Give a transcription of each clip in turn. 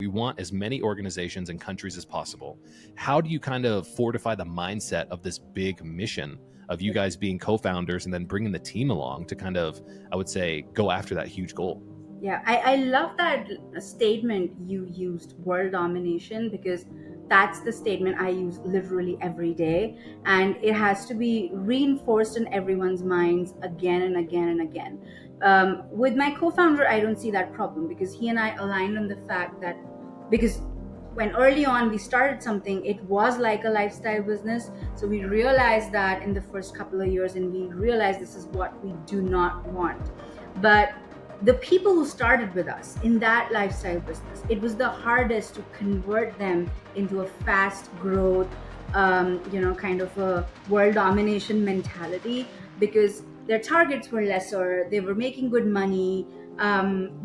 you want as many organizations and countries as possible. How do you kind of fortify the mindset of this big mission of you guys being co-founders and then bringing the team along to kind of, I would say, go after that huge goal? Yeah, I love that statement you used, world domination, because that's the statement I use literally every day. And it has to be reinforced in everyone's minds again and again and again. With my co founder, I don't see that problem because he and I aligned on the fact that, because when early on we started something, it was like a lifestyle business. So we realized that in the first couple of years, and we realized this is what we do not want. But the people who started with us in that lifestyle business, it was the hardest to convert them into a fast growth, kind of a world domination mentality, because their targets were lesser, they were making good money,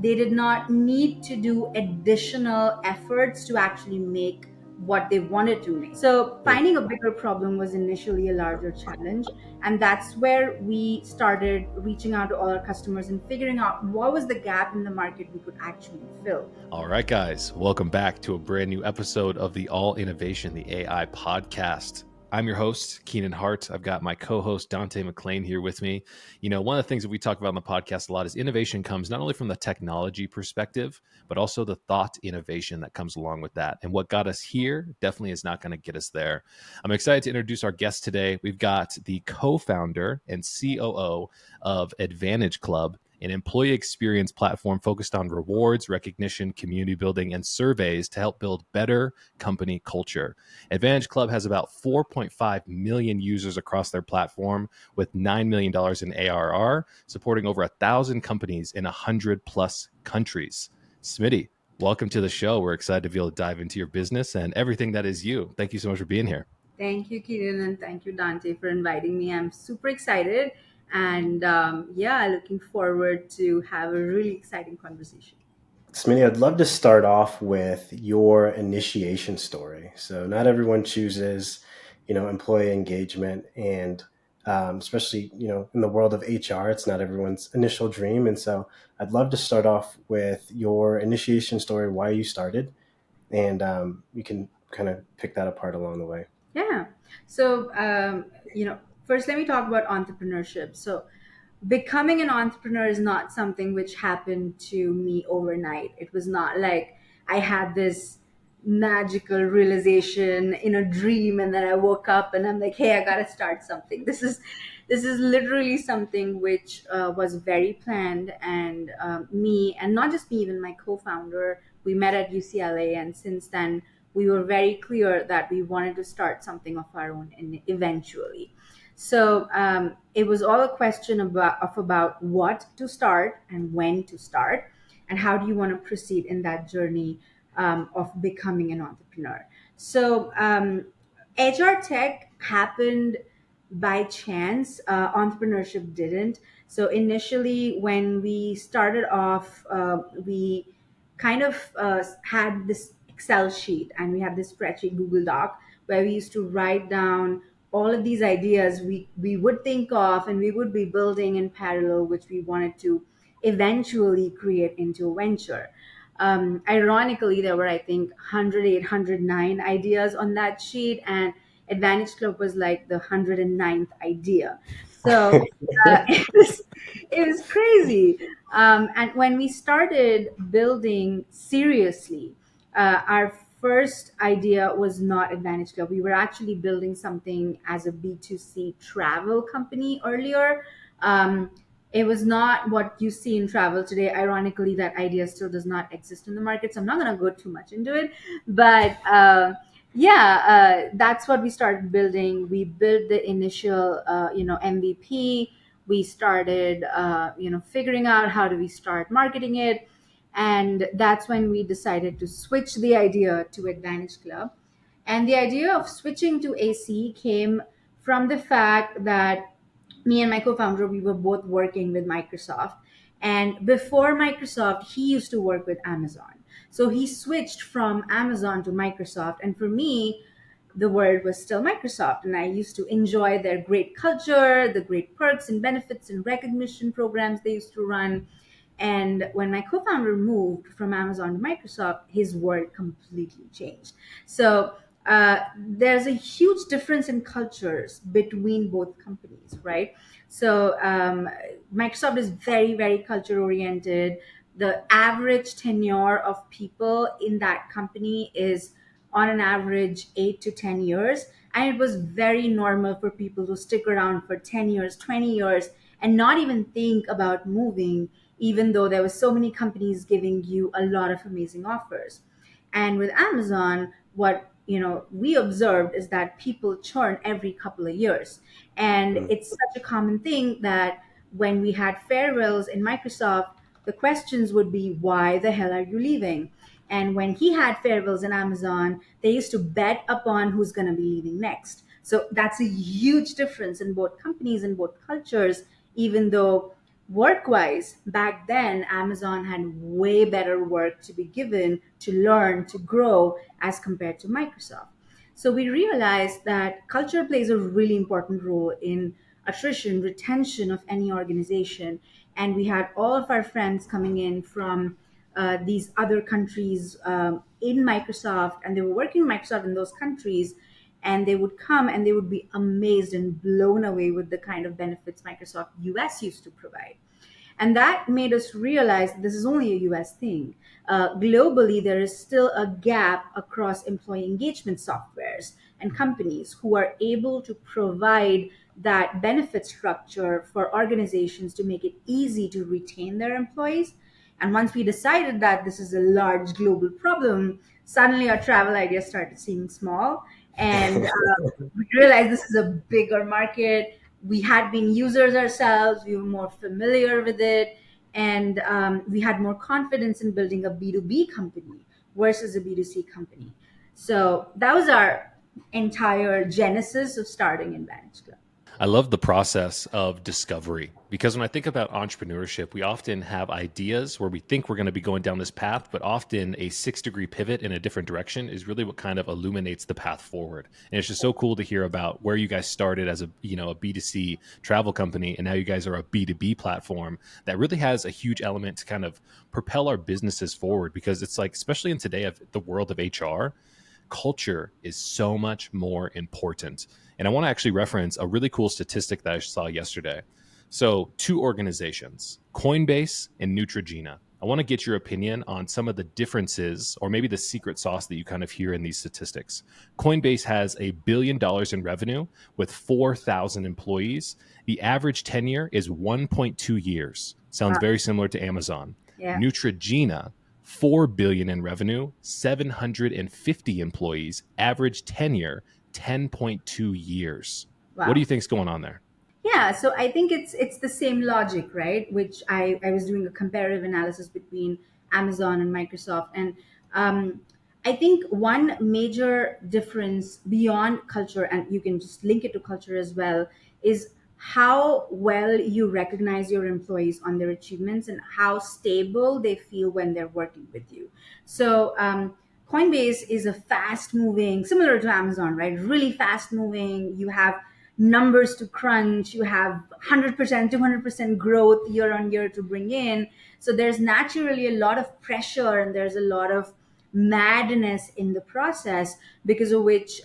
they did not need to do additional efforts to actually make what they wanted to make. So finding a bigger problem was initially a larger challenge. And that's where we started reaching out to all our customers and figuring out what was the gap in the market we could actually fill. All right, guys, welcome back to a brand new episode of the All Innovation, the AI podcast. I'm your host, Keenan Hart. I've got my co-host, Dante McLean, here with me. You know, one of the things that we talk about on the podcast a lot is innovation comes not only from the technology perspective, but also the thought innovation that comes along with that. And what got us here definitely is not going to get us there. I'm excited to introduce our guest today. We've got the co-founder and COO of Advantage Club, an employee experience platform focused on rewards, recognition, community building, and surveys to help build better company culture. Advantage Club has about 4.5 million users across their platform with $9 million in ARR, supporting over 1,000 companies in 100 plus countries. Smiti, welcome to the show. We're excited to be able to dive into your business and everything that is you. Thank you so much for being here. Thank you, Kieran, and thank you, Dante, for inviting me. I'm super excited. And looking forward to have a really exciting conversation. Smiti, I'd love to start off with your initiation story. So not everyone chooses, employee engagement, and especially, in the world of HR, it's not everyone's initial dream. And so I'd love to start off with your initiation story, why you started, and you can kind of pick that apart along the way. Yeah. So, first let me talk about entrepreneurship. So becoming an entrepreneur is not something which happened to me overnight. It was not like I had this magical realization in a dream and then I woke up and I'm like, hey, I gotta start something. This is literally something which was very planned, and me, and not just me, even my co-founder, we met at UCLA, and since then we were very clear that we wanted to start something of our own eventually. So it was all a question about what to start and when to start, and how do you want to proceed in that journey of becoming an entrepreneur. So HR tech happened by chance. Entrepreneurship didn't. So initially, when we started off, we kind of had this Excel sheet, and we had this spreadsheet, Google Doc, where we used to write down all of these ideas we would think of, and we would be building in parallel, which we wanted to eventually create into a venture. Ironically, there were, I think, 108, 109 ideas on that sheet, and Advantage Club was like the 109th idea. So it was crazy. And when we started building seriously, our first idea was not Advantage Club. We were actually building something as a B2C travel company earlier. It was not what you see in travel today. Ironically, that idea still does not exist in the market. So I'm not going to go too much into it. But that's what we started building. We built the initial, MVP. We started, figuring out how do we start marketing it. And that's when we decided to switch the idea to Advantage Club. And the idea of switching to AC came from the fact that me and my co-founder, we were both working with Microsoft. And before Microsoft, he used to work with Amazon. So he switched from Amazon to Microsoft. And for me, the world was still Microsoft. And I used to enjoy their great culture, the great perks and benefits and recognition programs they used to run. And when my co-founder moved from Amazon to Microsoft, his world completely changed. So there's a huge difference in cultures between both companies, right? So Microsoft is very, very culture oriented. The average tenure of people in that company is on an average 8 to 10 years. And it was very normal for people to stick around for 10 years, 20 years, and not even think about moving, even though there were so many companies giving you a lot of amazing offers. And with Amazon, what we observed is that people churn every couple of years. And Mm. it's such a common thing that when we had farewells in Microsoft, the questions would be, why the hell are you leaving? And when he had farewells in Amazon, they used to bet upon who's going to be leaving next. So that's a huge difference in both companies and both cultures, even though work wise, back then, Amazon had way better work to be given to learn, to grow as compared to Microsoft. So we realized that culture plays a really important role in attrition, retention of any organization. And we had all of our friends coming in from these other countries in Microsoft, and they were working in Microsoft in those countries. And they would come and they would be amazed and blown away with the kind of benefits Microsoft US used to provide. And that made us realize that this is only a US thing. Globally, there is still a gap across employee engagement softwares and companies who are able to provide that benefit structure for organizations to make it easy to retain their employees. And once we decided that this is a large global problem, suddenly our travel ideas started seeming small. And we realized this is a bigger market. We had been users ourselves, we were more familiar with it, and we had more confidence in building a B2B company versus a B2C company. So that was our entire genesis of starting Advantage Club. I love the process of discovery because when I think about entrepreneurship, we often have ideas where we think we're going to be going down this path, but often a 6-degree pivot in a different direction is really what kind of illuminates the path forward. And it's just so cool to hear about where you guys started as a B2C travel company, and now you guys are a B2B platform that really has a huge element to kind of propel our businesses forward. Because it's like, especially in today of the world of HR, culture is so much more important. And I want to actually reference a really cool statistic that I saw yesterday. So, two organizations, Coinbase and Neutrogena. I want to get your opinion on some of the differences or maybe the secret sauce that you kind of hear in these statistics. Coinbase has $1 billion in revenue with 4,000 employees. The average tenure is 1.2 years. Sounds very similar to Amazon. Yeah. Neutrogena, 4 billion in revenue, 750 employees, average tenure 10.2 years. Wow. What do you think's going on there? Yeah, so I think it's the same logic, right? Which I was doing a comparative analysis between Amazon and Microsoft. And I think one major difference beyond culture, and you can just link it to culture as well, is how well you recognize your employees on their achievements and how stable they feel when they're working with you. So Coinbase is a fast moving, similar to Amazon, right? Really fast moving. You have numbers to crunch, you have 100%, 200% growth year on year to bring in. So there's naturally a lot of pressure and there's a lot of madness in the process, because of which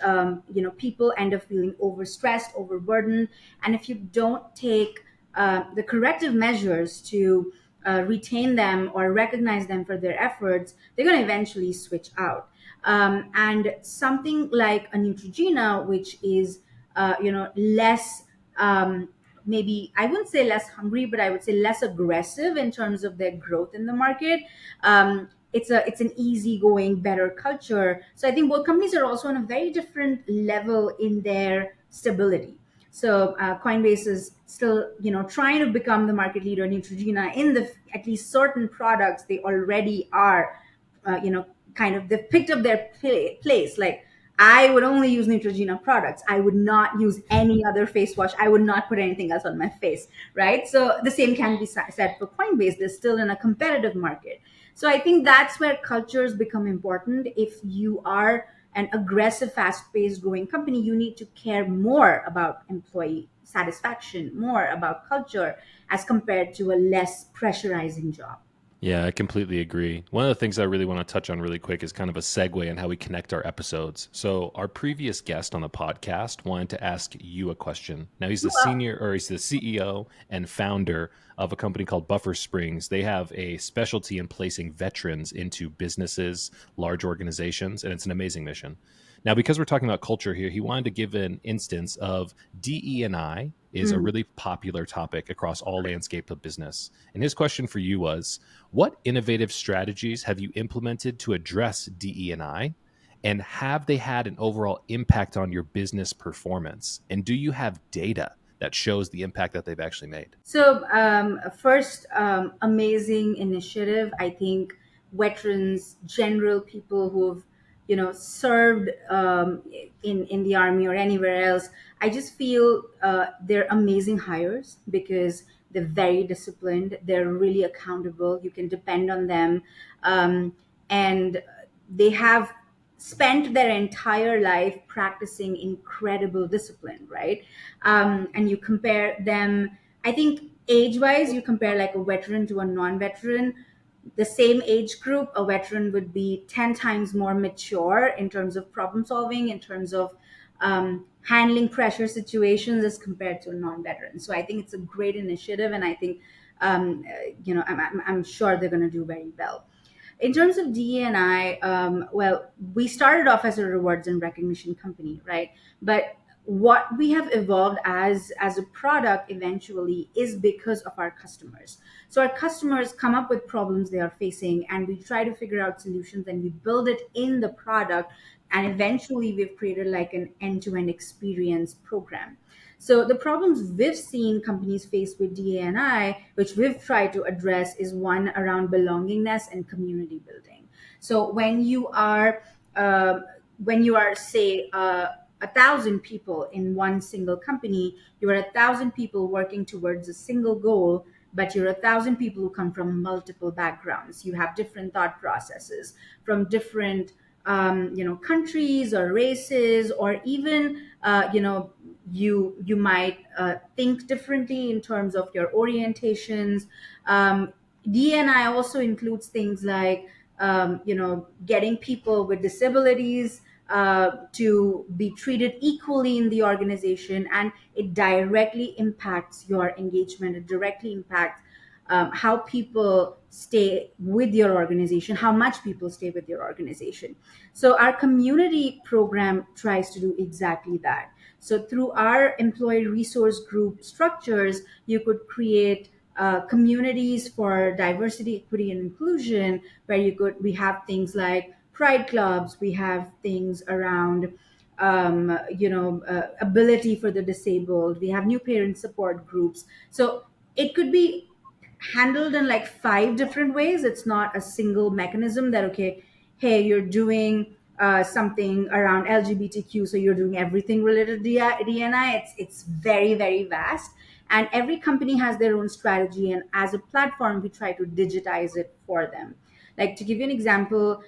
people end up feeling overstressed, overburdened. And if you don't take the corrective measures to retain them or recognize them for their efforts, they're going to eventually switch out. And something like a Neutrogena, which is less, maybe I wouldn't say less hungry, but I would say less aggressive in terms of their growth in the market. It's an easygoing, better culture. So I think both companies are also on a very different level in their stability. So Coinbase is still, trying to become the market leader. Neutrogena, in the at least certain products, they already are, kind of they've picked up their place. Like, I would only use Neutrogena products. I would not use any other face wash. I would not put anything else on my face, right? So the same can be said for Coinbase. They're still in a competitive market. So I think that's where cultures become important. If you are an aggressive, fast-paced growing company, you need to care more about employee satisfaction, more about culture, as compared to a less pressurizing job. Yeah, I completely agree. One of the things I really want to touch on really quick is kind of a segue in how we connect our episodes. So, our previous guest on the podcast wanted to ask you a question. Now, he's the CEO and founder of a company called Buffer Springs. They have a specialty in placing veterans into businesses, large organizations, and it's an amazing mission. Now, because we're talking about culture here, he wanted to give an instance of DE&I is a really popular topic across all landscape of business. And his question for you was, what innovative strategies have you implemented to address DE&I? And have they had an overall impact on your business performance? And do you have data that shows the impact that they've actually made? So, first, amazing initiative. I think veterans, general people who've served in the army or anywhere else. I just feel they're amazing hires because they're very disciplined. They're really accountable. You can depend on them, and they have spent their entire life practicing incredible discipline, right? And you compare them, I think age wise, you compare like a veteran to a non veteran. The same age group, a veteran would be 10 times more mature in terms of problem solving, in terms of handling pressure situations as compared to a non veteran. So I think it's a great initiative, and I think, I'm sure they're going to do very well. In terms of DE&I, well, we started off as a rewards and recognition company, right? But what we have evolved as a product eventually is because of our customers. So our customers come up with problems they are facing, and we try to figure out solutions, and we build it in the product, and eventually we've created like an end-to-end experience program. So the problems we've seen companies face with DA&I, which we've tried to address, is one around belongingness and community building. So when you are say 1,000 people in one single company, you are 1,000 people working towards a single goal, but you're 1,000 people who come from multiple backgrounds. You have different thought processes from different countries or races, or even you might think differently in terms of your orientations. D&I also includes things like getting people with disabilities to be treated equally in the organization, and it directly impacts your engagement. It directly impacts how people stay with your organization, how much people stay with your organization. So our community program tries to do exactly that. So through our employee resource group structures, you could create communities for diversity, equity, and inclusion, where we have things like pride clubs, we have things around ability for the disabled, we have new parent support groups. So it could be handled in like 5 different ways. It's not a single mechanism that, okay, hey, you're doing something around LGBTQ, so you're doing everything related to DNI. It's very, very vast. And every company has their own strategy. And as a platform, we try to digitize it for them. Like, to give you an example,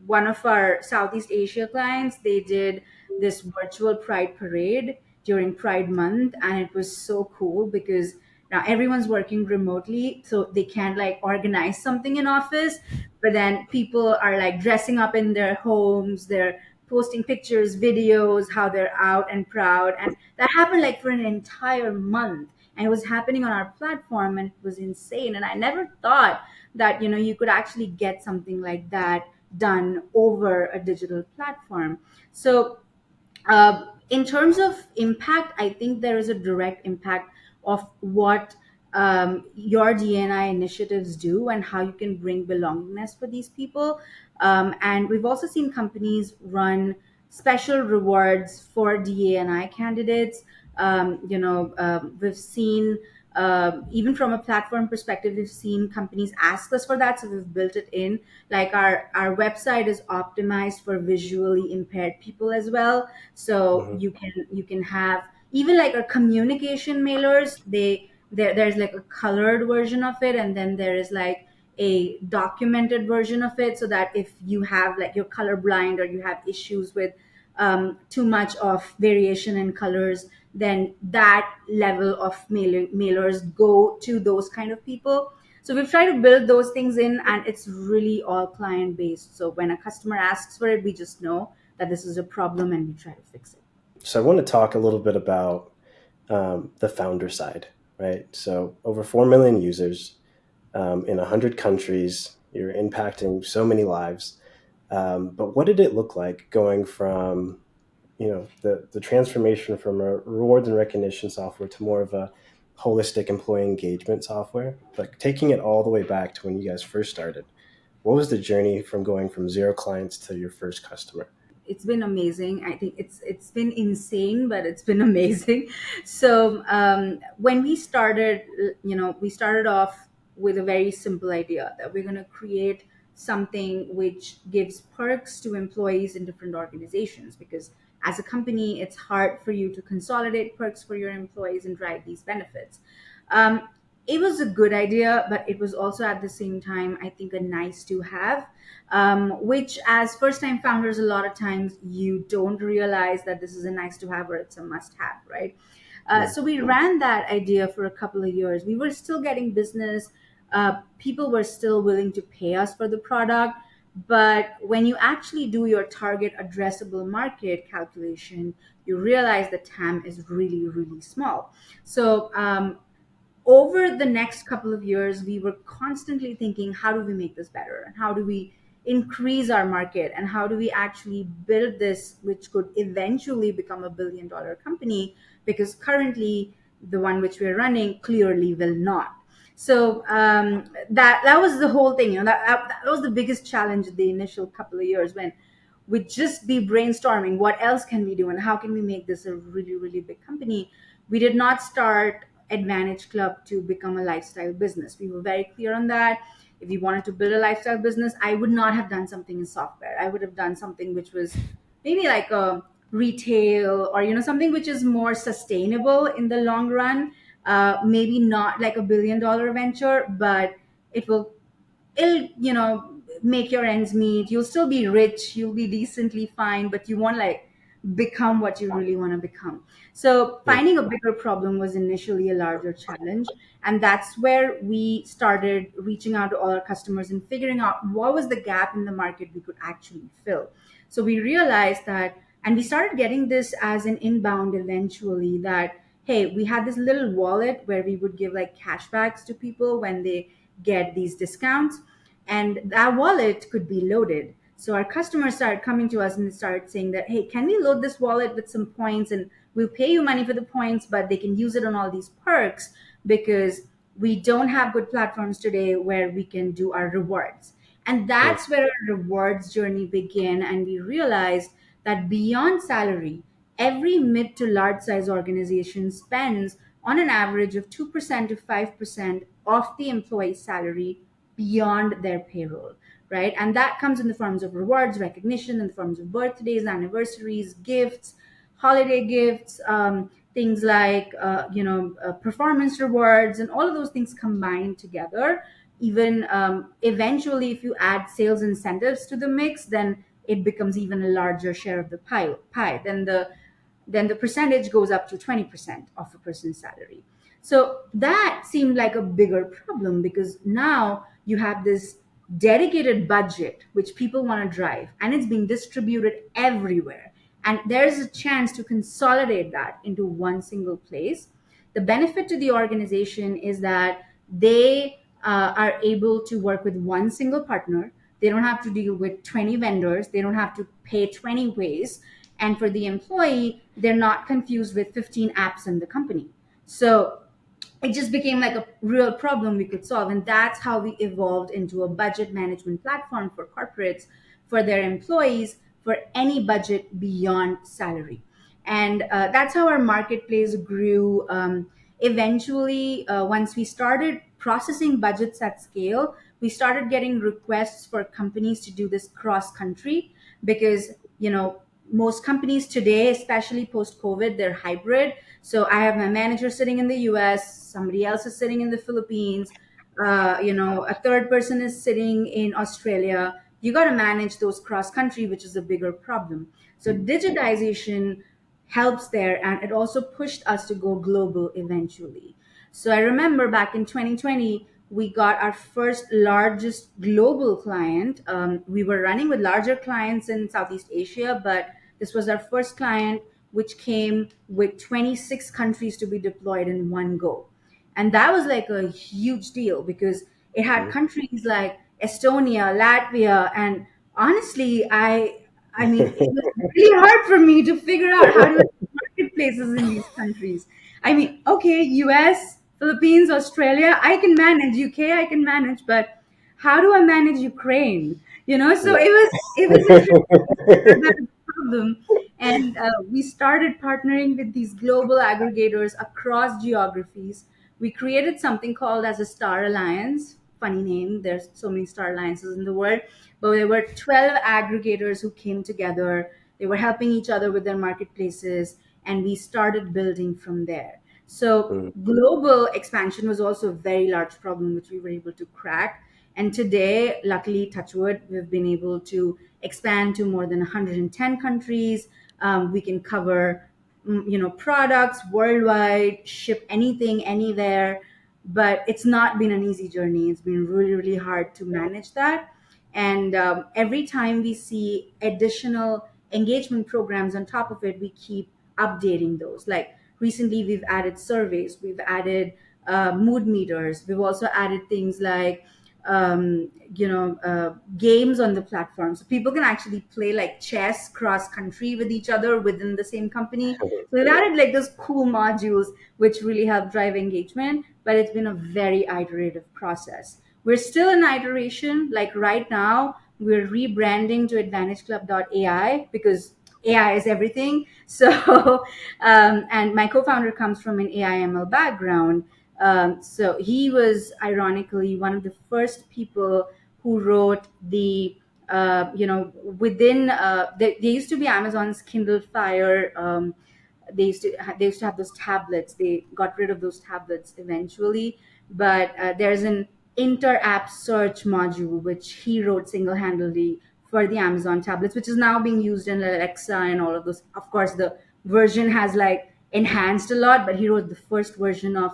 one of our Southeast Asia clients, they did this virtual Pride parade during Pride Month, and it was so cool because now everyone's working remotely, so they can't like organize something in office, but then people are like dressing up in their homes, they're posting pictures, videos, how they're out and proud. And that happened like for an entire month, and it was happening on our platform, and it was insane. And I never thought that you could actually get something like that done over a digital platform. So in terms of impact, I think there is a direct impact of what your DNI initiatives do and how you can bring belongingness for these people. And we've also seen companies run special rewards for DNI candidates. We've seen, even from a platform perspective, we've seen companies ask us for that, so we've built it in. Like our website is optimized for visually impaired people as well, so you can have even like our communication mailers. There's like a colored version of it, and then there is like a documented version of it, so that if you have like you're colorblind or you have issues with too much of variation in colors, then that level of mailers go to those kind of people. So we've tried to build those things in, and it's really all client based. So when a customer asks for it, we just know that this is a problem and we try to fix it. So I want to talk a little bit about the founder side, right? So over 4 million users in 100 countries, you're impacting so many lives. But what did it look like going from, the transformation from a rewards and recognition software to more of a holistic employee engagement software, like taking it all the way back to when you guys first started? What was the journey from going from 0 clients to your first customer? It's been amazing. I think it's been insane, but it's been amazing. So when we started, we started off with a very simple idea that we're going to create something which gives perks to employees in different organizations, because as a company it's hard for you to consolidate perks for your employees and drive these benefits. um, it was a good idea, but it was also at the same time, I think, a nice to have, which as first time founders, a lot of times you don't realize that this is a nice to have or it's a must have, right? So we ran that idea for a couple of years. We were still getting business. People were still willing to pay us for the product. But when you actually do your target addressable market calculation, you realize the TAM is really, really small. So over the next couple of years, we were constantly thinking, how do we make this better? And how do we increase our market? And how do we actually build this, which could eventually become $1 billion company? Because currently, the one which we're running clearly will not. So that was the whole thing. That was the biggest challenge in the initial couple of years, when we'd just be brainstorming what else can we do and how can we make this a really, really big company. We did not start Advantage Club to become a lifestyle business. We were very clear on that. If we wanted to build a lifestyle business, I would not have done something in software. I would have done something which was maybe like a retail, or something which is more sustainable in the long run. Maybe not like $1 billion venture, but it will it'll make your ends meet. You'll still be rich, you'll be decently fine, but you won't like become what you really want to become. So Yeah. finding a bigger problem was initially a larger challenge, and that's where we started reaching out to all our customers and figuring out what was the gap in the market we could actually fill. So we realized that, and we started getting this as an inbound eventually, that hey, we had this little wallet where we would give like cashbacks to people when they get these discounts, and that wallet could be loaded. So our customers started coming to us and started saying that, hey, can we load this wallet with some points, and we'll pay you money for the points, but they can use it on all these perks, because we don't have good platforms today where we can do our rewards. And Yeah. that's where our rewards journey began. And we realized that beyond salary, every mid to large size organization spends on an average of 2% to 5% of the employee's salary beyond their payroll, right? And that comes in the forms of rewards, recognition, in the forms of birthdays, anniversaries, gifts, holiday gifts, things like performance rewards, and all of those things combined together. Even eventually, if you add sales incentives to the mix, then it becomes even a larger share of the pie. Then the percentage goes up to 20% of a person's salary. So that seemed like a bigger problem, because now you have this dedicated budget which people want to drive, and it's being distributed everywhere. And there's a chance to consolidate that into one single place. The benefit to the organization is that they are able to work with one single partner. They don't have to deal with 20 vendors. They don't have to pay 20 ways. And for the employee, they're not confused with 15 apps in the company. So it just became like a real problem we could solve. And that's how we evolved into a budget management platform for corporates, for their employees, for any budget beyond salary. And that's how our marketplace grew. Eventually, once we started processing budgets at scale, we started getting requests for companies to do this cross country, because most companies today, especially post COVID, they're hybrid. So I have my manager sitting in the US, somebody else is sitting in the Philippines, a third person is sitting in Australia. you got to manage those cross country, which is a bigger problem. So digitization helps there, and it also pushed us to go global eventually. So I remember back in 2020, we got our first largest global client. We were running with larger clients in Southeast Asia, but this was our first client, which came with 26 countries to be deployed in one go. And that was like a huge deal because it had countries like Estonia, Latvia, and honestly, I mean, it was really hard for me to figure out how to marketplaces in these countries. I mean, okay, US, Philippines, Australia, I can manage. UK, I can manage, but how do I manage Ukraine? So it was a tricky problem. And we started partnering with these global aggregators across geographies. We created something called as a Star Alliance. Funny name. There's so many Star Alliances in the world, but there were 12 aggregators who came together. They were helping each other with their marketplaces, and we started building from there. So global expansion was also a very large problem, which we were able to crack. And today, luckily, touchwood, we've been able to expand to more than 110 countries. We can cover, products worldwide, ship anything, anywhere. But it's not been an easy journey. It's been really, really hard to manage that. And every time we see additional engagement programs on top of it, we keep updating those. Like recently, we've added surveys, we've added mood meters, we've also added things like games on the platform, so people can actually play like chess cross country with each other within the same company. So they've added like those cool modules which really help drive engagement, but it's been a very iterative process. We're still in iteration. Like right now, we're rebranding to AdvantageClub.ai because AI is everything. So, and my co-founder comes from an AI/ML background. So he was ironically one of the first people who wrote the, within, there used to be Amazon's Kindle Fire. They used to have those tablets. They got rid of those tablets eventually, but there's an inter-app search module which he wrote single-handedly for the Amazon tablets, which is now being used in Alexa and all of those. Of course, the version has like enhanced a lot, but he wrote the first version of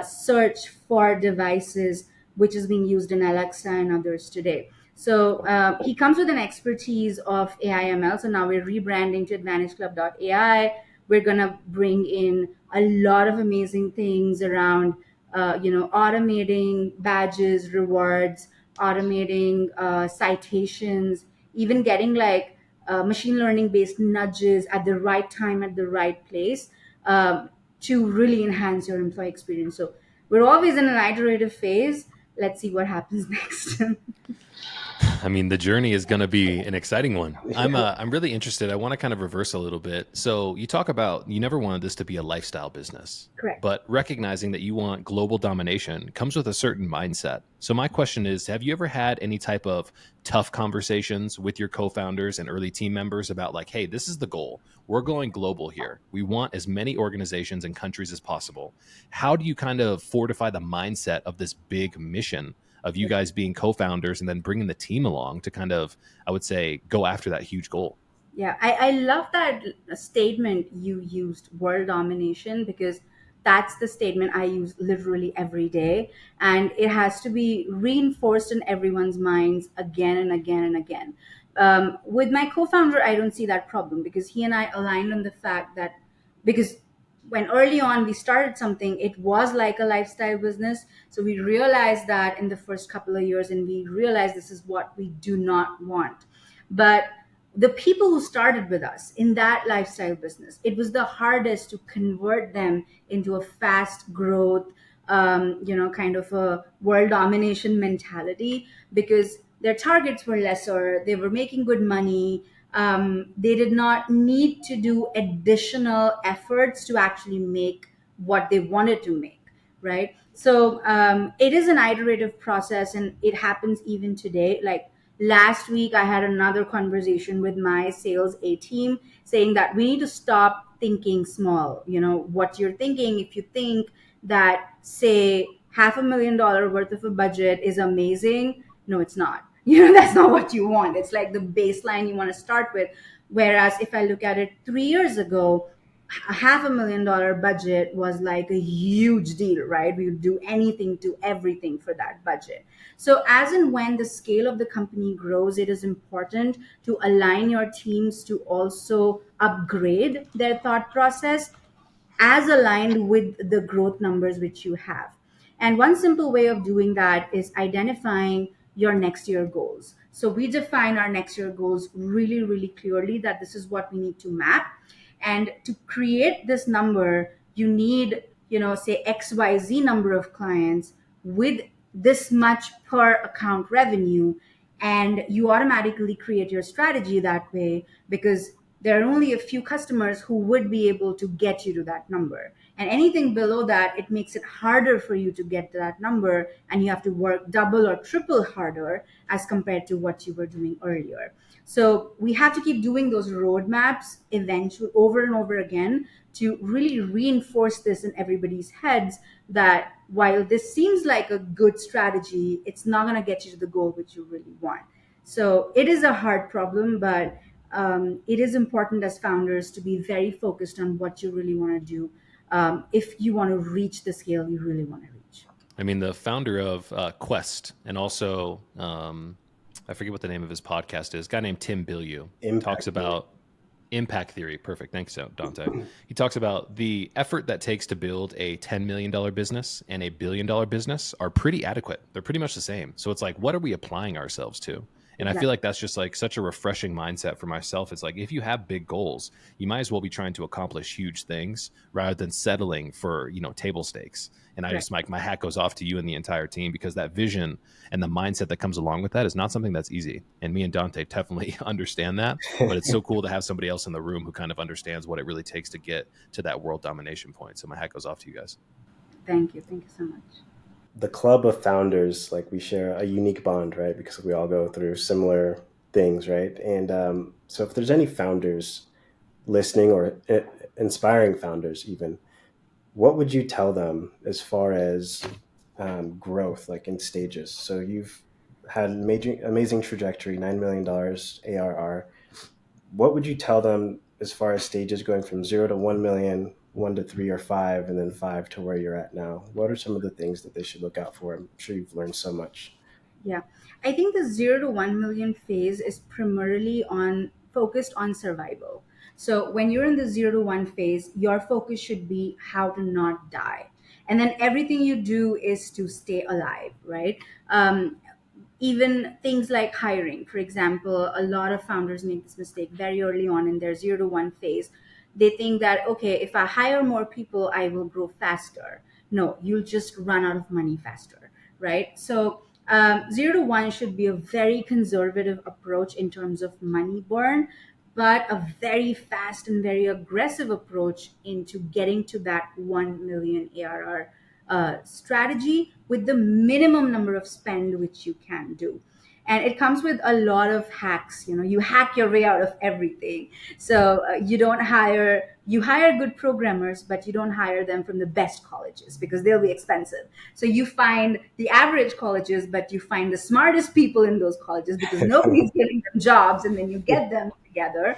search for devices, which is being used in Alexa and others today. So he comes with an expertise of AI/ML. So now we're rebranding to AdvantageClub.ai. We're gonna bring in a lot of amazing things around, automating badges, rewards, automating citations, even getting like machine learning based nudges at the right time at the right place. To really enhance your employee experience. So we're always in an iterative phase. Let's see what happens next. I mean, the journey is going to be an exciting one. I'm really interested. I want to kind of reverse a little bit. So you talk about you never wanted this to be a lifestyle business. Correct. But recognizing that you want global domination comes with a certain mindset. So my question is, have you ever had any type of tough conversations with your co-founders and early team members about like, hey, this is the goal. We're going global here. We want as many organizations and countries as possible. How do you kind of fortify the mindset of this big mission of you guys being co-founders and then bringing the team along to kind of, I would say, go after that huge goal? Yeah, I love that statement you used, world domination, because that's the statement I use literally every day. And it has to be reinforced in everyone's minds again and again and again. With my co founder, I don't see that problem because he and I aligned on the fact that, because when early on we started something, it was like a lifestyle business. So we realized that in the first couple of years, and we realized this is what we do not want. But the people who started with us in that lifestyle business, it was the hardest to convert them into a fast growth, kind of a world domination mentality, because their targets were lesser. They were making good money. They did not need to do additional efforts to actually make what they wanted to make, right? So it is an iterative process, and it happens even today. Like last week, I had another conversation with my sales A team saying that we need to stop thinking small. You know, what you're thinking, if you think that, say, $500,000 worth of a budget is amazing, no, it's not. That's not what you want. It's like the baseline you want to start with. Whereas if I look at it 3 years ago, a $500,000 budget was like a huge deal, right? We would do anything to everything for that budget. So as and when the scale of the company grows, it is important to align your teams to also upgrade their thought process as aligned with the growth numbers which you have. And one simple way of doing that is identifying your next year goals. So we define our next year goals really, really clearly, that this is what we need to map. And to create this number, you need, say XYZ number of clients with this much per account revenue. And you automatically create your strategy that way, because there are only a few customers who would be able to get you to that number. And anything below that, it makes it harder for you to get to that number, and you have to work double or triple harder as compared to what you were doing earlier. So we have to keep doing those roadmaps eventually over and over again to really reinforce this in everybody's heads, that while this seems like a good strategy, it's not going to get you to the goal which you really want. So it is a hard problem, but it is important as founders to be very focused on what you really want to do, if you want to reach the scale you really want to reach. I mean, the founder of Quest, and also I forget what the name of his podcast is. A guy named Tim Bilyeu talks about impact theory. Perfect. Thanks, Dante. He talks about the effort that takes to build a $10 million business and a $1 billion business are pretty adequate. They're pretty much the same. So it's like, what are we applying ourselves to? And I feel like that's just like such a refreshing mindset for myself. It's like, if you have big goals, you might as well be trying to accomplish huge things rather than settling for, table stakes. And I just like, my hat goes off to you and the entire team, because that vision and the mindset that comes along with that is not something that's easy. And me and Dante definitely understand that, but it's so cool to have somebody else in the room who kind of understands what it really takes to get to that world domination point. So my hat goes off to you guys. Thank you. Thank you so much. The club of founders, like, we share a unique bond, right? Because we all go through similar things, right? And so if there's any founders listening, or inspiring founders even, what would you tell them as far as growth, like in stages? So you've had amazing trajectory, $9 million ARR. What would you tell them as far as stages going from 0 to 1 million, 1 to 3 or 5, and then 5 to where you're at now? What are some of the things that they should look out for? I'm sure you've learned so much. Yeah, I think the 0 to 1 million phase is primarily focused on survival. So when you're in the 0 to 1 phase, your focus should be how to not die. And then everything you do is to stay alive, right? Even things like hiring, for example, a lot of founders make this mistake very early on in their 0 to 1 phase. They think that, okay, if I hire more people, I will grow faster. No, you'll just run out of money faster, right? So 0 to 1 should be a very conservative approach in terms of money burn, but a very fast and very aggressive approach into getting to that 1 million ARR strategy with the minimum number of spend which you can do. And it comes with a lot of hacks. You hack your way out of everything. So you hire good programmers, but you don't hire them from the best colleges, because they'll be expensive. So you find the average colleges, but you find the smartest people in those colleges, because nobody's giving them jobs, and then you get them together.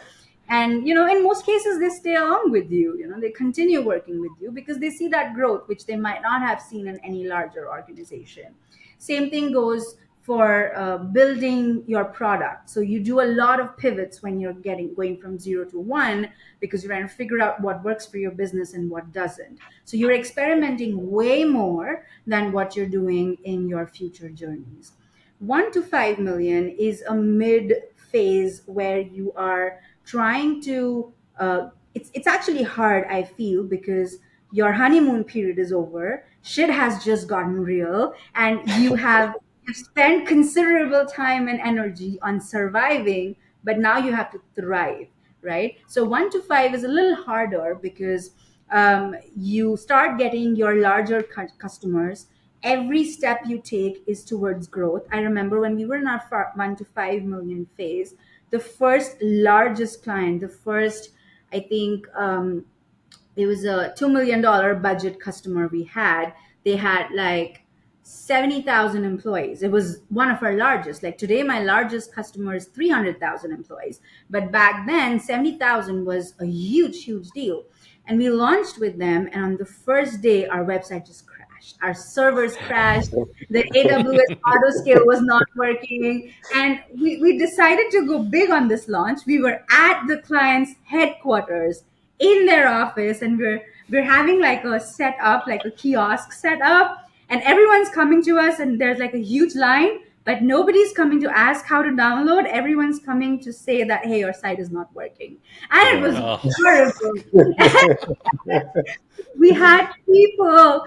And in most cases, they stay along with you. They continue working with you because they see that growth which they might not have seen in any larger organization. Same thing goes for building your product. So you do a lot of pivots when you're going from 0 to 1, because you're trying to figure out what works for your business and what doesn't. So you're experimenting way more than what you're doing in your future journeys. 1 to 5 million is a mid phase where you are trying to it's actually hard, I feel, because your honeymoon period is over, shit has just gotten real, and you've spent considerable time and energy on surviving, but now you have to thrive, right? So 1 to 5 is a little harder, because you start getting your larger customers. Every step you take is towards growth. I remember when we were in our 1 to 5 million phase, the first largest client, the first, I think, it was a $2 million budget customer we had. They had like 70,000 employees. It was one of our largest. Like today, my largest customer is 300,000 employees. But back then, 70,000 was a huge, huge deal. And we launched with them. And on the first day, our website just crashed. Our servers crashed. The AWS auto scale was not working. And we decided to go big on this launch. We were at the client's headquarters in their office, and we're having like a setup, like a kiosk setup, and everyone's coming to us, and there's like a huge line, but nobody's coming to ask how to download. Everyone's coming to say that, hey, your site is not working. And it was horrible. We had people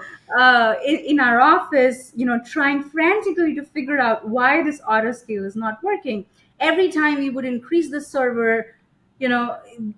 in our office, trying frantically to figure out why this auto scale is not working. Every time we would increase the server,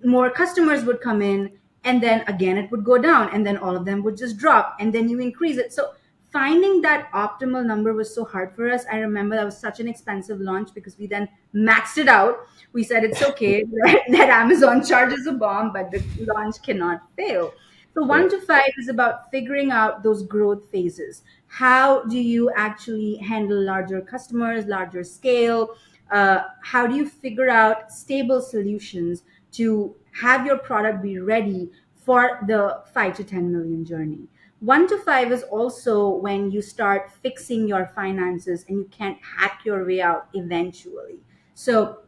more customers would come in, and then again it would go down, and then all of them would just drop, and then you increase it. So finding that optimal number was so hard for us. I remember that was such an expensive launch because we then maxed it out. We said it's okay that Amazon charges a bomb, but the launch cannot fail. So 1 to 5 is about figuring out those growth phases. How do you actually handle larger customers, larger scale? How do you figure out stable solutions to have your product be ready for the 5 to 10 million journey? 1 to 5 is also when you start fixing your finances and you can't hack your way out eventually. So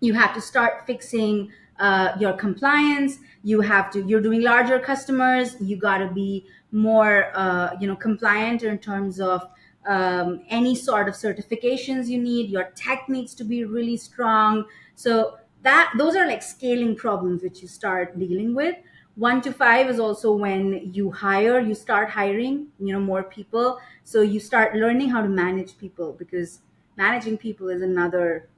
you have to start fixing your compliance. You're doing larger customers, you got to be more compliant in terms of any sort of certifications you need. Your tech needs to be really strong. So those are like scaling problems which you start dealing with. 1 to 5 is also when you start hiring more people. So you start learning how to manage people, because managing people is another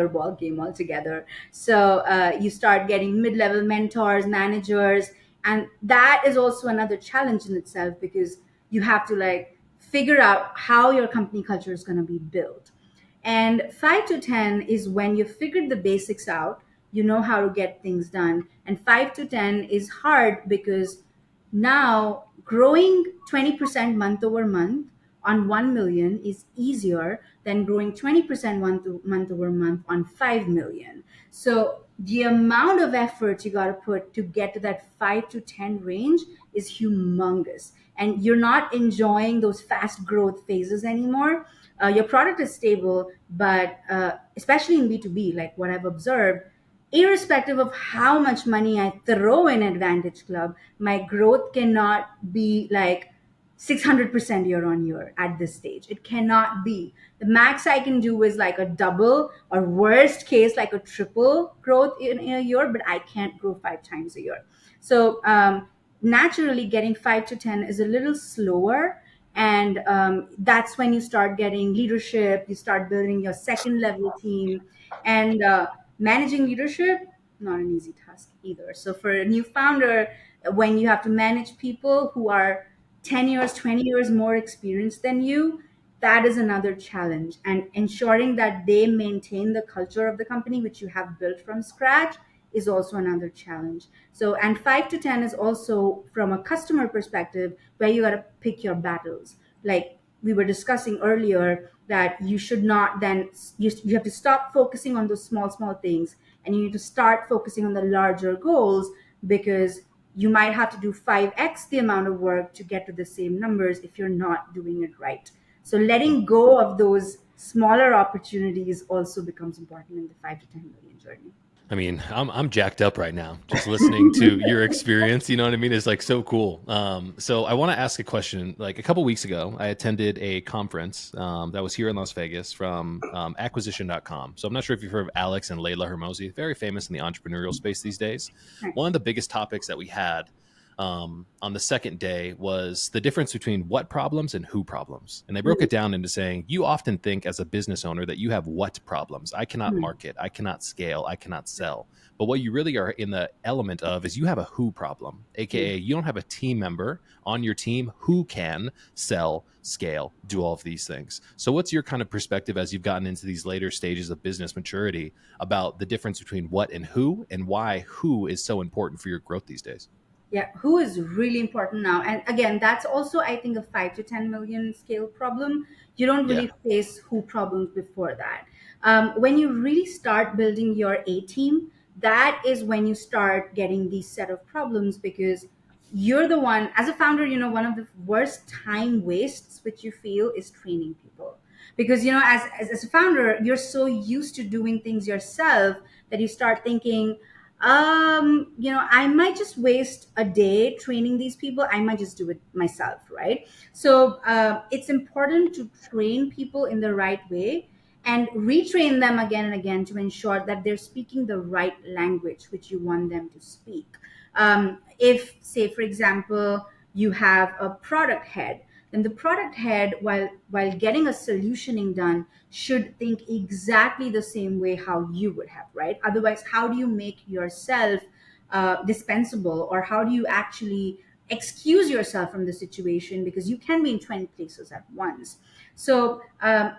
ball game altogether. So you start getting mid-level mentors, managers, and that is also another challenge in itself, because you have to like figure out how your company culture is going to be built. And 5 to 10 is when you figured the basics out, you know how to get things done. And 5 to 10 is hard because now growing 20% month over month on 1 million is easier than growing 20% month over month on 5 million. So the amount of effort you got to put to get to that 5 to 10 range is humongous. And you're not enjoying those fast growth phases anymore. Your product is stable, but especially in B2B, like what I've observed, irrespective of how much money I throw in Advantage Club, my growth cannot be like 600% year on year at this stage. It cannot be. The max I can do is like a double, or worst case, like a triple growth in a year, but I can't grow 5 times a year. So naturally, getting 5 to 10 is a little slower. And that's when you start getting leadership, you start building your second level team. And managing leadership, not an easy task either. So for a new founder, when you have to manage people who are 10 years, 20 years more experienced than you, that is another challenge. And ensuring that they maintain the culture of the company, which you have built from scratch, is also another challenge. So, and 5 to 10 is also from a customer perspective, where you got to pick your battles. Like we were discussing earlier, that you should not then, you have to stop focusing on those small things, and you need to start focusing on the larger goals, because you might have to do 5x the amount of work to get to the same numbers if you're not doing it right. So letting go of those smaller opportunities also becomes important in the 5 to 10 million journey. I mean, I'm jacked up right now just listening to your experience. You know what I mean? It's like so cool. So I want to ask a question. Like a couple weeks ago, I attended a conference that was here in Las Vegas from acquisition.com. So I'm not sure if you've heard of Alex and Layla Hermosi, very famous in the entrepreneurial space these days. Right. One of the biggest topics that we had on the second day was the difference between what problems and who problems. And they broke it down into saying, you often think as a business owner that you have what problems. I cannot market, I cannot scale, I cannot sell. But what you really are in the element of is you have a who problem, AKA you don't have a team member on your team who can sell, scale, do all of these things. So what's your kind of perspective as you've gotten into these later stages of business maturity about the difference between what and why who is so important for your growth these days? Yeah, who is really important now. And again, that's also, I think, a 5 to 10 million scale problem. You don't Yeah. really face who problems before that. When you really start building your A team, that is when you start getting these set of problems, because you're the one, as a founder, one of the worst time wastes which you feel is training people. Because, as a founder, you're so used to doing things yourself that you start thinking, I might just waste a day training these people. I might just do it myself, right? So it's important to train people in the right way and retrain them again and again to ensure that they're speaking the right language which you want them to speak. If, say, for example, you have a product head, then the product head, while getting a solutioning done, should think exactly the same way how you would have, right? Otherwise, how do you make yourself dispensable, or how do you actually excuse yourself from the situation, because you can be in 20 places at once. So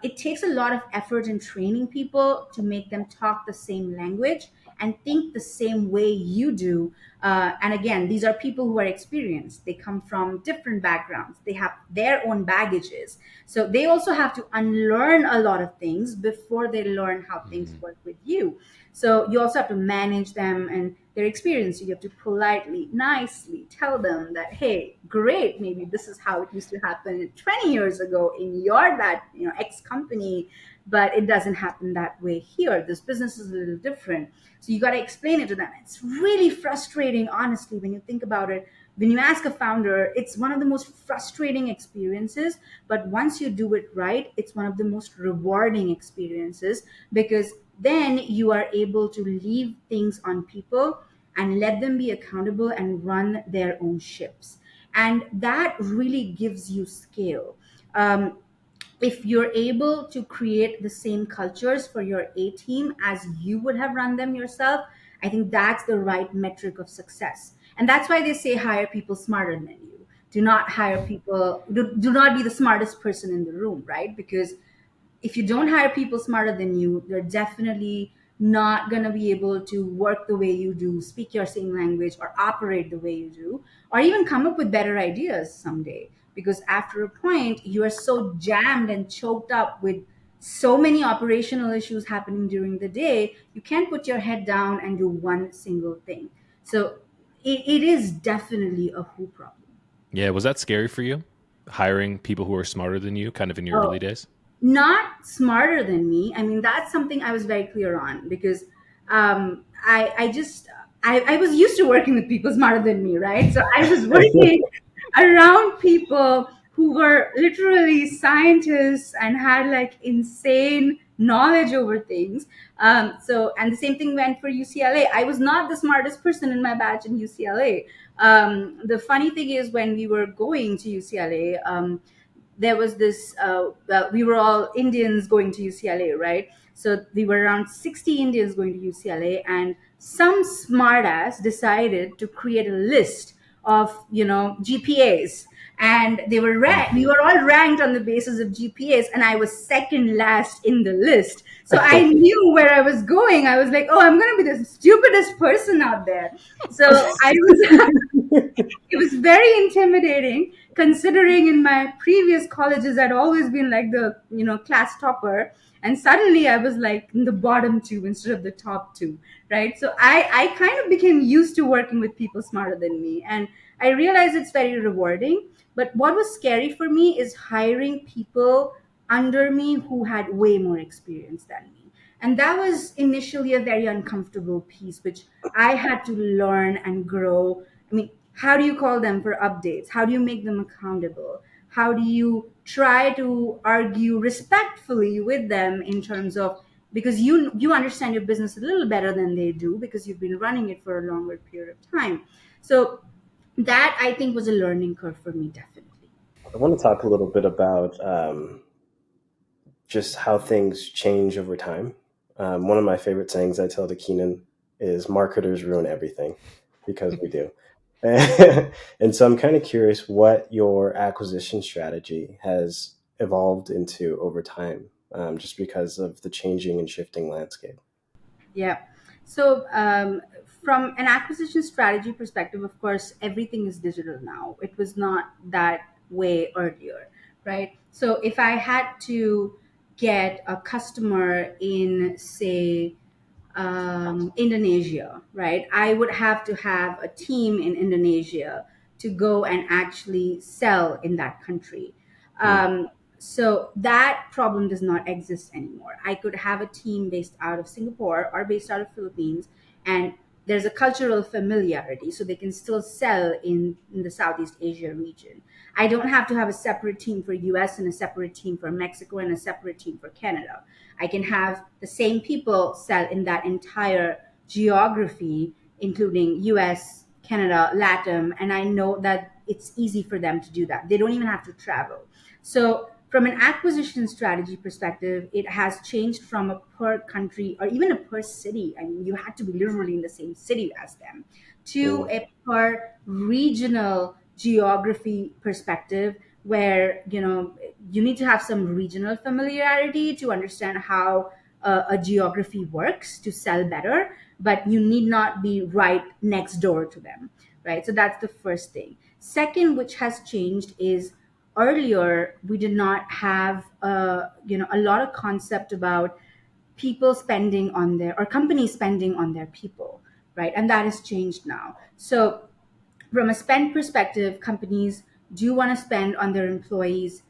it takes a lot of effort in training people to make them talk the same language and think the same way you do. And again, these are people who are experienced. They come from different backgrounds. They have their own baggages. So they also have to unlearn a lot of things before they learn how things Mhm. work with you. So you also have to manage them and their experience. You have to politely, nicely tell them that, hey, great, maybe this is how it used to happen 20 years ago in your that X company, but it doesn't happen that way here. This business is a little different. So you got to explain it to them. It's really frustrating, honestly, when you think about it. When you ask a founder, it's one of the most frustrating experiences, but once you do it right, it's one of the most rewarding experiences, because then you are able to leave things on people and let them be accountable and run their own ships. And that really gives you scale. If you're able to create the same cultures for your A team as you would have run them yourself, I think that's the right metric of success. And that's why they say hire people smarter than you. Do not hire people, do not be the smartest person in the room, right? Because if you don't hire people smarter than you, they're definitely not going to be able to work the way you do, speak your same language, or operate the way you do, or even come up with better ideas someday. Because after a point, you are so jammed and choked up with so many operational issues happening during the day, you can't put your head down and do one single thing. So it is definitely a who problem. Yeah. Was that scary for you? Hiring people who are smarter than you kind of in your early Oh, days? not smarter than me. I mean, that's something I was very clear on, because I was used to working with people smarter than me, right? So I was working around people who were literally scientists and had like insane knowledge over things. And the same thing went for UCLA. I was not the smartest person in my batch in UCLA. The funny thing is, when we were going to UCLA, there was this well, we were all Indians going to UCLA, right? So we were around 60 Indians going to UCLA, and some smartass decided to create a list of GPAs, and we were all ranked on the basis of GPAs, and I was second last in the list. So I knew where I was going. I was like, oh, I'm going to be the stupidest person out there. So I was it was very intimidating, considering in my previous colleges I'd always been like the class topper, and suddenly I was like in the bottom two instead of the top two, right? So I kind of became used to working with people smarter than me, and I realized it's very rewarding. But what was scary for me is hiring people under me who had way more experience than me, and that was initially a very uncomfortable piece, which I had to learn and grow. I mean, how do you call them for updates? How do you make them accountable? How do you try to argue respectfully with them in terms of, because you understand your business a little better than they do, because you've been running it for a longer period of time. So that, I think, was a learning curve for me, definitely. I want to talk a little bit about just how things change over time. One of my favorite sayings I tell to Keenan is marketers ruin everything, because we do. And so I'm kind of curious what your acquisition strategy has evolved into over time, just because of the changing and shifting landscape. Yeah. So from an acquisition strategy perspective, of course, everything is digital now. It was not that way earlier, right? So if I had to get a customer in, say, Indonesia, right? I would have to have a team in Indonesia to go and actually sell in that country. Mm. So that problem does not exist anymore. I could have a team based out of Singapore or based out of Philippines, and there's a cultural familiarity, so they can still sell in the Southeast Asia region. I don't have to have a separate team for US and a separate team for Mexico and a separate team for Canada. I can have the same people sell in that entire geography, including US, Canada, LATAM, and I know that it's easy for them to do that. They don't even have to travel. So, from an acquisition strategy perspective, it has changed from a per country or even a per city. I mean, you had to be literally in the same city as them, to Mm. a per regional geography perspective, where you need to have some regional familiarity to understand how a geography works to sell better, but you need not be right next door to them, right? So that's the first thing. Second, which has changed, is earlier we did not have a lot of concept about people spending on their, or companies spending on their people, right? And that has changed now. So from a spend perspective, companies do want to spend on their employees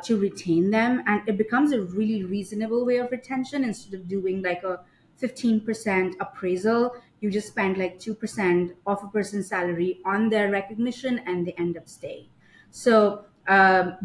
to retain them, and it becomes a really reasonable way of retention. Instead of doing like a 15% appraisal, you just spend like 2% of a person's salary on their recognition, and they end up staying. So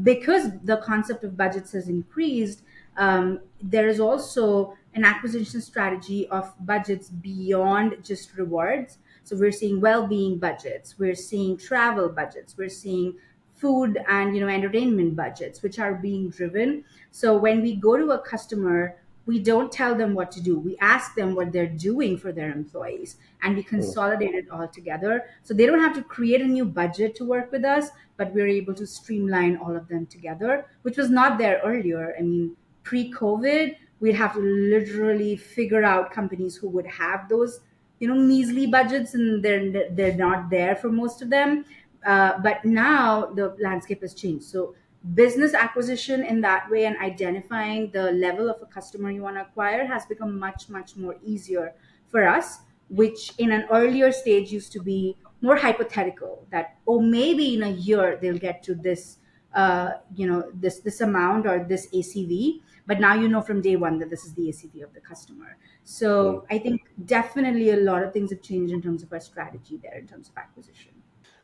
because the concept of budgets has increased, there is also an acquisition strategy of budgets beyond just rewards. So we're seeing well-being budgets, we're seeing travel budgets, we're seeing food and entertainment budgets, which are being driven. So when we go to a customer, we don't tell them what to do. We ask them what they're doing for their employees, and we Mm. consolidate it all together. So they don't have to create a new budget to work with us, but we're able to streamline all of them together, which was not there earlier. I mean, pre-COVID, we'd have to literally figure out companies who would have those measly budgets, and they're not there for most of them. But now the landscape has changed. So business acquisition in that way, and identifying the level of a customer you want to acquire, has become much more easier for us, which in an earlier stage used to be more hypothetical, that, oh, maybe in a year they'll get to this this amount or this ACV, but now from day one that this is the ACV of the customer. Mm. So I think definitely a lot of things have changed in terms of our strategy there in terms of acquisition.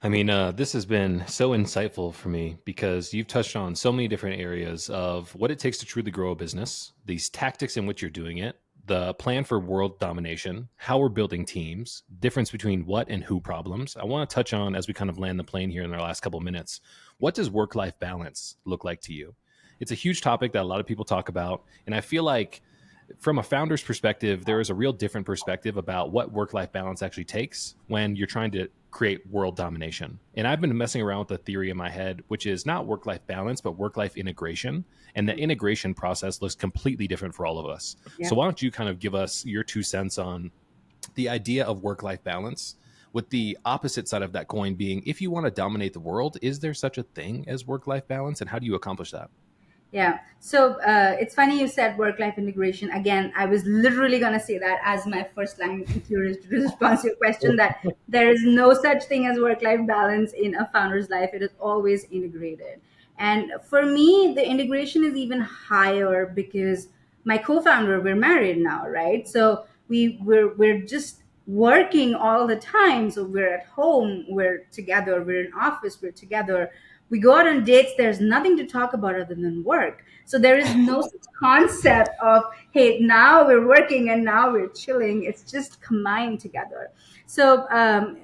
I mean, this has been so insightful for me because you've touched on so many different areas of what it takes to truly grow a business, these tactics in which you're doing it, the plan for world domination, how we're building teams, difference between what and who problems. I want to touch on, as we kind of land the plane here in our last couple of minutes, what does work-life balance look like to you? It's a huge topic that a lot of people talk about, and I feel like from a founder's perspective, there is a real different perspective about what work-life balance actually takes when you're trying to create world domination. And I've been messing around with a theory in my head, which is not work-life balance, but work-life integration. And the integration process looks completely different for all of us. Yeah. So why don't you kind of give us your 2 cents on the idea of work-life balance, with the opposite side of that coin being, if you want to dominate the world, is there such a thing as work-life balance, and how do you accomplish that? Yeah. So it's funny you said work-life integration. Again, I was literally going to say that as my first line to response to your question, that there is no such thing as work-life balance in a founder's life. It is always integrated. And for me, the integration is even higher because my co-founder, we're married now, right? So we're just working all the time. So we're at home, we're together, we're in office, we're together, we go out on dates, there's nothing to talk about other than work. So there is no such concept of, hey, now we're working and now we're chilling. It's just combined together. So and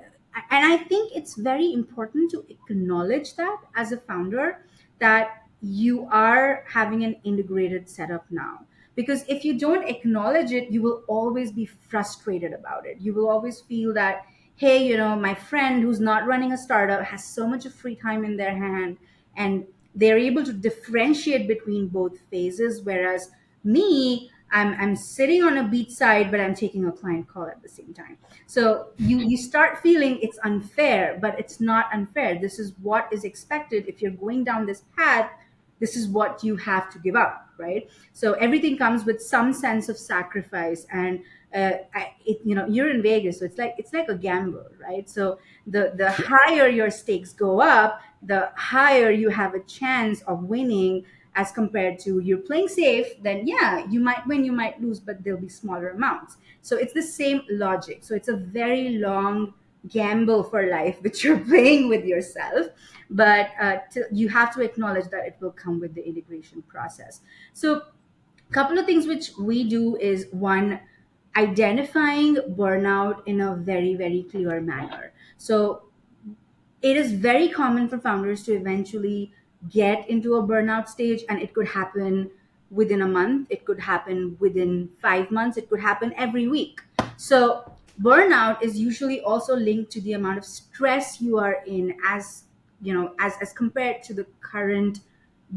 I think it's very important to acknowledge that as a founder, that you are having an integrated setup now. Because if you don't acknowledge it, you will always be frustrated about it. You will always feel that, hey, my friend who's not running a startup has so much of free time in their hand, and they're able to differentiate between both phases, whereas me, I'm sitting on a beach side, but I'm taking a client call at the same time. So you start feeling it's unfair, but it's not unfair. This is what is expected. If you're going down this path, this is what you have to give up, right? So everything comes with some sense of sacrifice. And you're in Vegas, so it's like a gamble, right? So the higher your stakes go up, the higher you have a chance of winning, as compared to you're playing safe. Then yeah, you might win, you might lose, but there'll be smaller amounts. So it's the same logic. So it's a very long gamble for life which you're playing with yourself. But you have to acknowledge that it will come with the integration process. So a couple of things which we do is, one, identifying burnout in a very, very clear manner. So it is very common for founders to eventually get into a burnout stage, and it could happen within a month, it could happen within 5 months, it could happen every week. So burnout is usually also linked to the amount of stress you are in, as compared to the current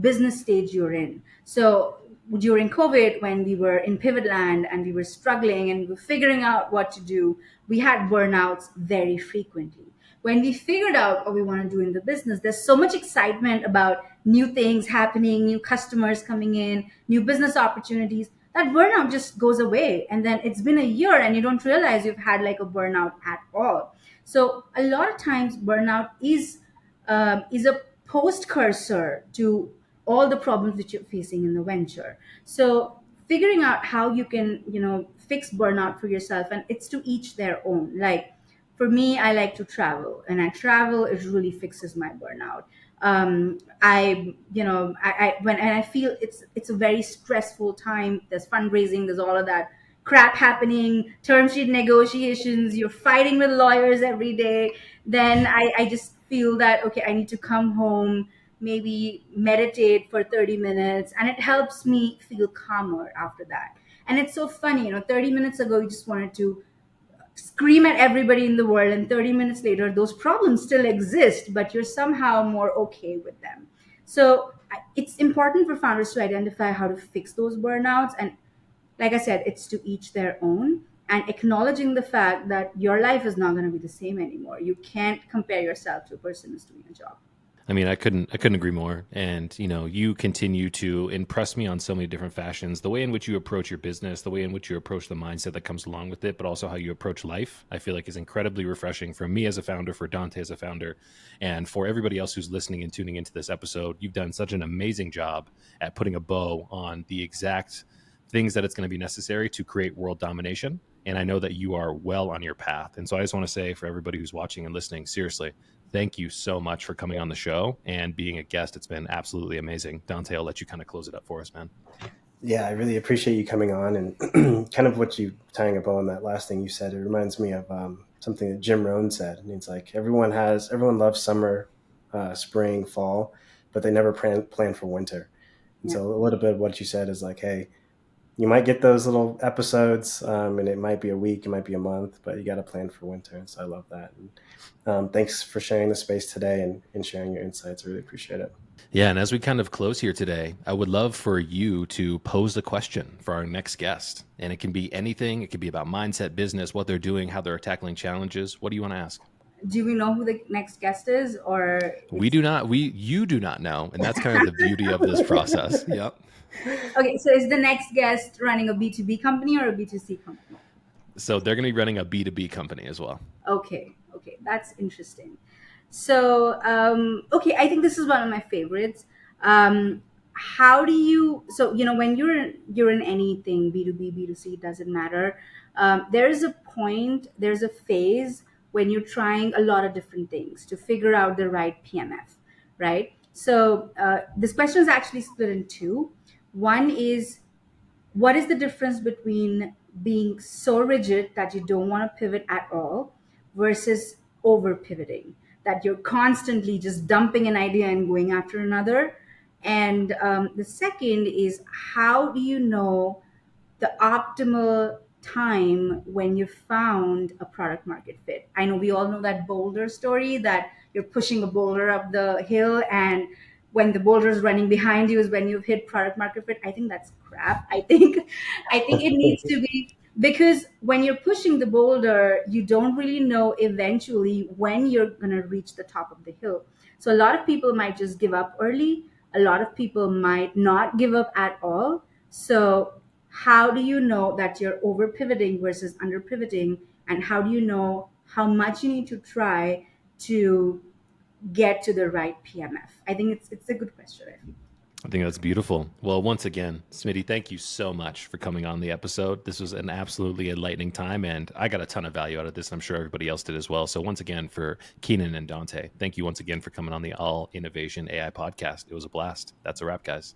business stage you're in. So during COVID, when we were in pivot land and we were struggling and we were figuring out what to do, we had burnouts very frequently. When we figured out what we want to do in the business, there's so much excitement about new things happening, new customers coming in, new business opportunities, that burnout just goes away. And then it's been a year and you don't realize you've had like a burnout at all. So a lot of times burnout is a postcursor to all the problems that you're facing in the venture. So figuring out how you can, fix burnout for yourself, and it's to each their own. Like for me, I like to travel, and I travel, it really fixes my burnout. When I feel it's a very stressful time, there's fundraising, there's all of that crap happening, term sheet negotiations, you're fighting with lawyers every day, then I just feel that, okay, I need to come home, maybe meditate for 30 minutes, and it helps me feel calmer after that. And it's so funny, 30 minutes ago you just wanted to scream at everybody in the world, and 30 minutes later those problems still exist, but you're somehow more okay with them. So it's important for founders to identify how to fix those burnouts. And like I said, it's to each their own, and acknowledging the fact that your life is not going to be the same anymore. You can't compare yourself to a person who's doing a job. I mean, I couldn't agree more. And, you continue to impress me on so many different fashions, the way in which you approach your business, the way in which you approach the mindset that comes along with it, but also how you approach life, I feel like is incredibly refreshing for me as a founder, for Dante as a founder, and for everybody else who's listening and tuning into this episode. You've done such an amazing job at putting a bow on the exact things that it's going to be necessary to create world domination. And I know that you are well on your path. And so I just want to say, for everybody who's watching and listening, seriously, thank you so much for coming on the show and being a guest. It's been absolutely amazing. Dante, I'll let you kind of close it up for us, man. Yeah, I really appreciate you coming on, and kind of what you tying a bow on that last thing you said. It reminds me of something that Jim Rohn said. And it's like everyone loves summer, spring, fall, but they never plan for winter. And so a little bit of what you said is like, hey, you might get those little episodes, and it might be a week, it might be a month, but you got to plan for winter. And so I love that. And thanks for sharing the space today and sharing your insights. I really appreciate it. Yeah. And as we kind of close here today, I would love for you to pose a question for our next guest. And it can be anything. It could be about mindset, business, what they're doing, how they're tackling challenges. What do you want to ask? Do we know who the next guest is, or We do not. You do not know. And that's kind of the beauty of this process. Yep. okay, so is the next guest running a B2B company or a B2C company? So they're going to be running a B2B company as well. Okay, that's interesting. So okay, I think this is one of my favorites. How do you, so when you're in anything, B2B, B2C, it doesn't matter. There's a phase when you're trying a lot of different things to figure out the right PMF, right? So this question is actually split in two. One is, what is the difference between being so rigid that you don't want to pivot at all versus over pivoting, that you're constantly just dumping an idea and going after another? And the second is, how do you know the optimal time when you found a product market fit? I know we all know that boulder story, that you're pushing a boulder up the hill, and when the boulder is running behind you is when you've hit product market fit. I think that's crap. wrap. I think it needs to be, because when you're pushing the boulder, you don't really know eventually when you're going to reach the top of the hill. So a lot of people might just give up early. A lot of people might not give up at all. So how do you know that you're over pivoting versus under pivoting? And how do you know how much you need to try to get to the right PMF? I think it's a good question. I think. I think that's beautiful. Well, once again, Smitty, thank you so much for coming on the episode. This was an absolutely enlightening time, and I got a ton of value out of this. I'm sure everybody else did as well. So once again, for Keenan and Dante, thank you once again for coming on the All Innovation AI podcast. It was a blast. That's a wrap, guys.